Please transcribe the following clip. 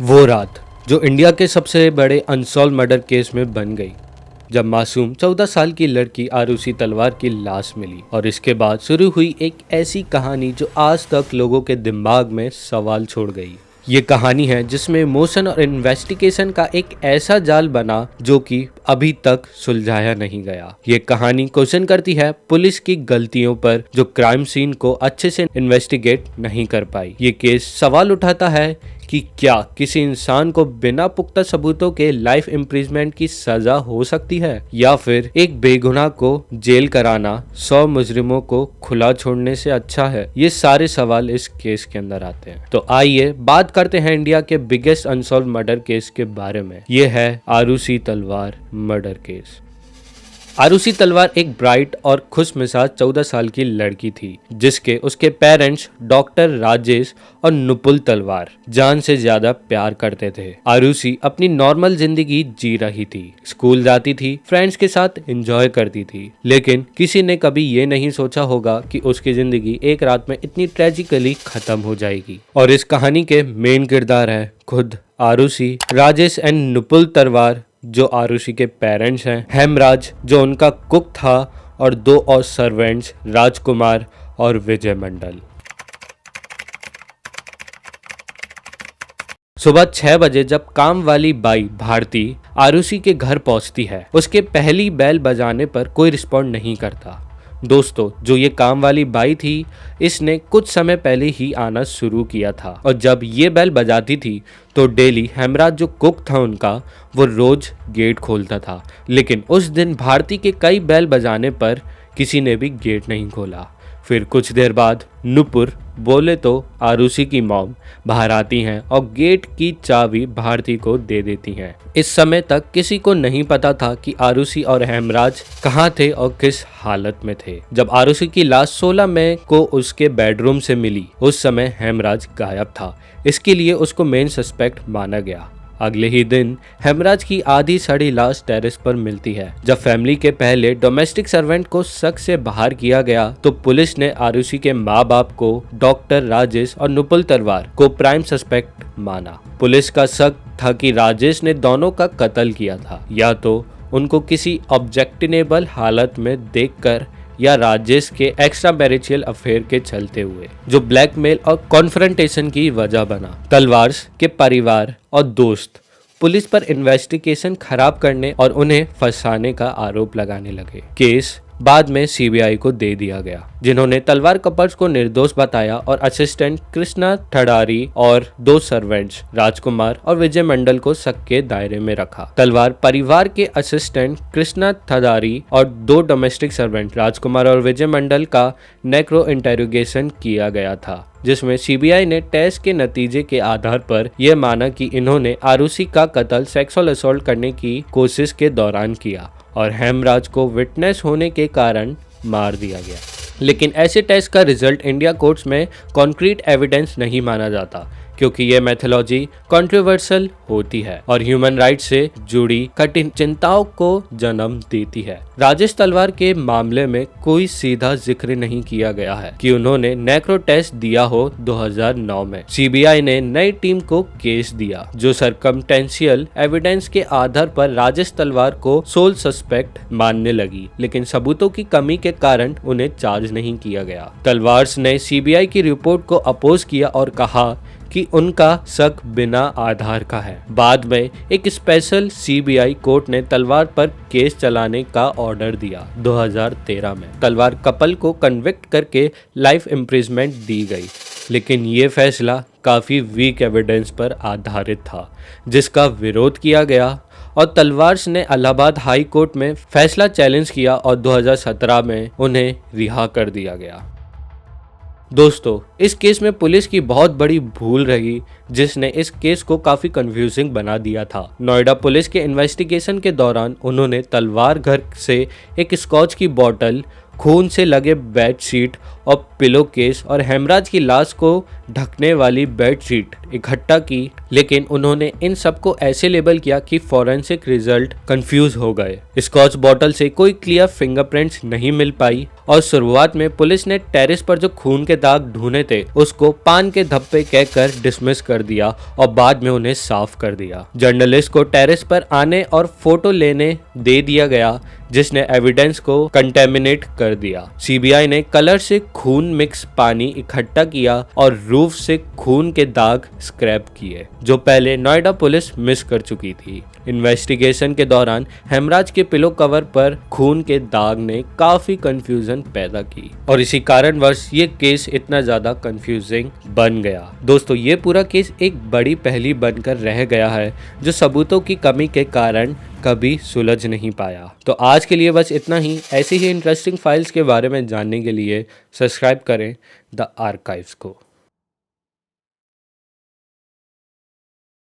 वो रात जो इंडिया के सबसे बड़े अनसॉल्व मर्डर केस में बन गई, जब मासूम 14 साल की लड़की आरुषि तलवार की लाश मिली। और इसके बाद शुरू हुई एक ऐसी कहानी जो आज तक लोगों के दिमाग में सवाल छोड़ गई। ये कहानी है जिसमें इमोशन और इन्वेस्टिगेशन का एक ऐसा जाल बना जो कि अभी तक सुलझाया नहीं गया। ये कहानी क्वेश्चन करती है पुलिस की गलतियों पर जो क्राइम सीन को अच्छे से इन्वेस्टिगेट नहीं कर पाई। ये केस सवाल उठाता है कि क्या किसी इंसान को बिना पुख्ता सबूतों के लाइफ इम्प्रिजमेंट की सजा हो सकती है, या फिर एक बेगुनाह को जेल कराना 100 मुजरिमों को खुला छोड़ने से अच्छा है। ये सारे सवाल इस केस के अंदर आते हैं। तो आइए बात करते हैं इंडिया के बिगेस्ट अनसॉल्व मर्डर केस के बारे में। ये है आरुषि तलवार मर्डर केस। आरुषि तलवार एक ब्राइट और खुश मिजाज 14 साल की लड़की थी जिसके उसके पेरेंट्स डॉक्टर राजेश और नुपुल तलवार जान से ज्यादा प्यार करते थे। आरुषि अपनी नॉर्मल जिंदगी जी रही थी, स्कूल जाती थी, फ्रेंड्स के साथ एंजॉय करती थी, लेकिन किसी ने कभी ये नहीं सोचा होगा कि उसकी जिंदगी एक रात में इतनी ट्रेजिकली खत्म हो जाएगी। और इस कहानी के मेन किरदार है खुद आरुषि, राजेश एंड नुपुल तलवार जो आरुषि के पेरेंट्स हैं, हेमराज जो उनका कुक था, और 2 और सर्वेंट्स राजकुमार और विजय मंडल। सुबह 6 बजे जब काम वाली बाई भारती आरुषि के घर पहुंचती है, उसके पहली बेल बजाने पर कोई रिस्पॉन्ड नहीं करता। दोस्तों, जो ये काम वाली बाई थी, इसने कुछ समय पहले ही आना शुरू किया था, और जब ये बेल बजाती थी तो डेली हेमराज जो कुक था उनका, वो रोज गेट खोलता था। लेकिन उस दिन भारती के कई बेल बजाने पर किसी ने भी गेट नहीं खोला। फिर कुछ देर बाद नुपुर बोले तो आरुषि की मॉम बाहर आती हैं और गेट की चाबी भारती को दे देती हैं। इस समय तक किसी को नहीं पता था कि आरुषि और हेमराज कहाँ थे और किस हालत में थे। जब आरुषि की लाश 16 मई को उसके बेडरूम से मिली, उस समय हेमराज गायब था, इसके लिए उसको मेन सस्पेक्ट माना गया। अगले ही दिन हेमराज की आधी सड़ी लाश टेरेस पर मिलती है। जब फैमिली के पहले डोमेस्टिक सर्वेंट को शक से बाहर किया गया तो पुलिस ने आरुषि के माँ बाप को, डॉक्टर राजेश और नुपुल तलवार को प्राइम सस्पेक्ट माना। पुलिस का शक था कि राजेश ने दोनों का कत्ल किया था, या तो उनको किसी ऑब्जेक्शनेबल हालत में देखकर या राजेश के एक्स्ट्रा मैरिजियल अफेयर के चलते हुए, जो ब्लैकमेल और कॉन्फ्रंटेशन की वजह बना। तलवार के परिवार और दोस्त पुलिस पर इन्वेस्टिगेशन खराब करने और उन्हें फंसाने का आरोप लगाने लगे। केस बाद में सीबीआई को दे दिया गया, जिन्होंने तलवार कपल्स को निर्दोष बताया और असिस्टेंट कृष्णा ठडारी और 2 सर्वेंट्स राजकुमार और विजय मंडल को शक के दायरे में रखा। तलवार परिवार के असिस्टेंट कृष्णा ठडारी और 2 डोमेस्टिक सर्वेंट राजकुमार और विजय मंडल का नेक्रो इंटेरोगेशन किया गया था, जिसमें सीबीआई ने टेस्ट के नतीजे के आधार पर यह माना कि इन्होंने आरुषि का कत्ल सेक्सुअल असॉल्ट करने की कोशिश के दौरान किया और हेमराज को विटनेस होने के कारण मार दिया गया। लेकिन ऐसे टेस्ट का रिजल्ट इंडिया कोर्ट्स में कॉन्क्रीट एविडेंस नहीं माना जाता, क्योंकि ये मेथोलॉजी कंट्रोवर्शियल होती है और ह्यूमन राइट से जुड़ी कठिन चिंताओं को जन्म देती है। राजेश तलवार के मामले में कोई सीधा जिक्र नहीं किया गया है कि उन्होंने नेक्रो टेस्ट दिया हो। 2009 में सीबीआई ने नई टीम को केस दिया जो सर्कमटेंशियल एविडेंस के आधार पर राजेश तलवार को सोल सस्पेक्ट मानने लगी, लेकिन सबूतों की कमी के कारण उन्हें चार्ज नहीं किया गया। तलवार ने सीबीआई की रिपोर्ट को अपोज किया और कहा कि उनका शक बिना आधार का है। बाद में एक स्पेशल सीबीआई कोर्ट ने तलवार पर केस चलाने का ऑर्डर दिया। 2013 में तलवार कपल को कन्विक्ट करके लाइफ इम्प्रिजमेंट दी गई, लेकिन ये फैसला काफी वीक एविडेंस पर आधारित था, जिसका विरोध किया गया और तलवार ने इलाहाबाद हाई कोर्ट में फैसला चैलेंज किया और 2017 में उन्हें रिहा कर दिया गया। दोस्तों, इस केस में पुलिस की बहुत बड़ी भूल रही, जिसने इस केस को काफी कंफ्यूजिंग बना दिया था। नोएडा पुलिस के इन्वेस्टिगेशन के दौरान उन्होंने तलवार घर से एक स्कॉच की बोतल खून से लगे बेडशीट और पिलो केस और हेमराज की लाश को ढकने वाली बेडशीट इकट्ठा की, लेकिन उन्होंने इन सबको ऐसे लेबल किया कि फॉरेंसिक रिजल्ट कंफ्यूज हो गए। स्कॉच बॉटल से कोई क्लियर फिंगरप्रिंट्स नहीं मिल पाई और शुरुआत में पुलिस ने टेरेस पर जो खून के दाग ढूंढे थे उसको पान के धब्बे कहकर डिसमिस कर दिया और बाद में उन्हें साफ कर दिया। जर्नलिस्ट को टेरेस पर आने और फोटो लेने दे दिया गया, जिसने एविडेंस को कंटेमिनेट कर दिया। सीबीआई ने कलर से खून मिक्स पानी इकट्ठा किया और रूफ से खून के दाग स्क्रैप किए, जो पहले नोएडा पुलिस मिस कर चुकी थी। इन्वेस्टिगेशन के दौरान हेमराज के पिलो कवर पर खून के दाग ने काफी कंफ्यूजन पैदा की और इसी कारणवश ये केस इतना ज्यादा कंफ्यूजिंग बन गया। दोस्तों, ये पूरा केस एक बड़ी पहेली बनकर रह गया है, जो सबूतों की कमी के कारण कभी सुलझ नहीं पाया। तो आज के लिए बस इतना ही। ऐसी ही इंटरेस्टिंग फाइल्स के बारे में जानने के लिए सब्सक्राइब करें द आर्काइव्स को।